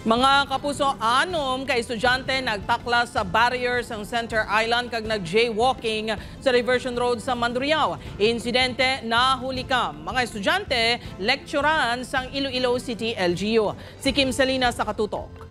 Mga kapuso, 6 ka estudyante nagtaklas sa barrier sa Center Island kag nag-jaywalking sa Diversion Road sa Mandurriao. Insidente nahuli ka. Mga estudyante, lecturan sang Iloilo City LGU. Si Kim Salinas sa katutok.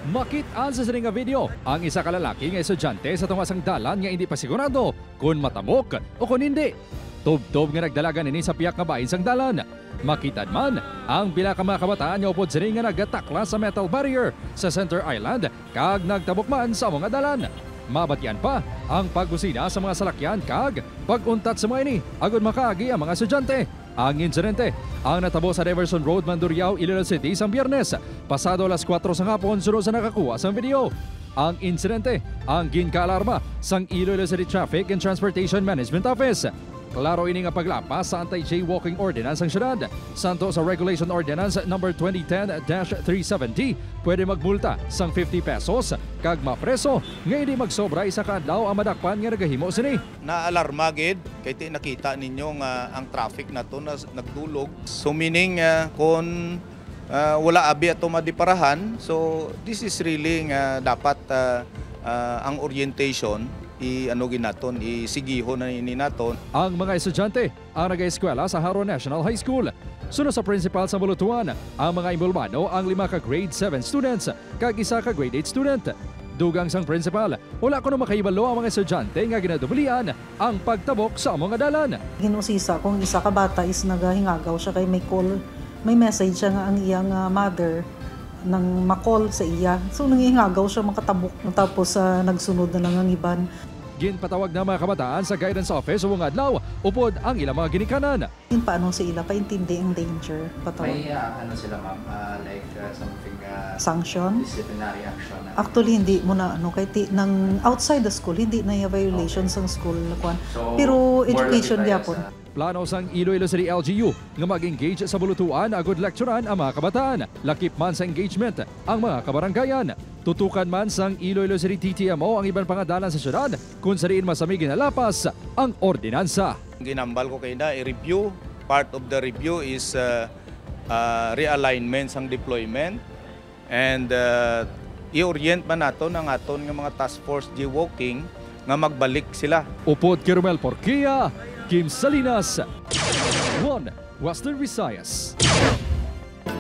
Makit-an sa sining nga video ang isa ka lalaki nga estudyante sa tungasang dalan nga hindi pa sigurado kung matamok o kung hindi. Tub-tub nga nagdalagan nini sa piyak nga bahin sang dalan. Makitad man ang pila ka mga kabataan nga upod sini nga nagatakla sa metal barrier sa Center Island kag nagtabok man sa mga dalan. Mabatian pa ang pagbusina sa mga salakyan kag paguntat sa mga ini agud makaagi ang mga estudyante. Ang insidente ang natabo sa Diversion Road, Mandurriao, Iloilo City sa Biyernes, pasado alas 4 sa hapon sunod sa nakakuha sa video. Ang insidente ang ginka-alarma sang Iloilo City Traffic and Transportation Management Office. Klaro ini nga paglapas sa anti-jaywalking ordinance ang syudad. Santo sa Regulation Ordinance number 2010-370, pwede magmulta sang 50 pesos kag mapreso nga hindi magsobra isa ka adlaw ang madakpan nga nagahimo sini. Naalarma gid kay ti nakita ninyo nga ang traffic nato na nagdulog. So meaning kung wala abi ato madiparahan, so this is really dapat ang orientation ginaton, isigihon na ini naton. Ang mga estudyante ang nag-eskwela sa Haro National High School. Sunod sa principal sa Bulutuan, ang mga involvado ang 5 ka grade 7 students kag 1 ka grade 8 student. Dugang sang principal, wala ko na makaibalo ang mga estudyante nga ginadublian ang pagtabok sa mga dalan. Ginusisa kung isa ka bata is nagahingagaw siya kay may call, may message siya nga ang iyang mother nang makol sa iya. So nangihingagaw siya makatabok tapos nagsunod na lang ang iban. Ginpatawag na mga kabataan sa guidance office o mga adlaw upod ang ilang mga ginikanan. Paano sa ila paintindi ang danger? Patawag. May sila ma'am, something sanction? Disciplinary action. Actually hindi mo na kay nang outside the school hindi na violations ang school kwan. So, pero education gyapon. Plano sang Iloilo City LGU nga mag-engage sa bulutuan agud lecturan ang mga kabataan. Lakip man sa engagement ang mga kabaranggayan. Tutukan man sang Iloilo City TTMO ang iban pangadalan sa syudad kung sariin masamig ginalapas ang ordinansa. Ginambal ko kay na i-review. Part of the review is realignment sang deployment and i-orient man nato ng aton nga mga task force jaywalking nga magbalik sila. Upod Kirumel Porquia, Kim Salinas, 1 Western Visayas.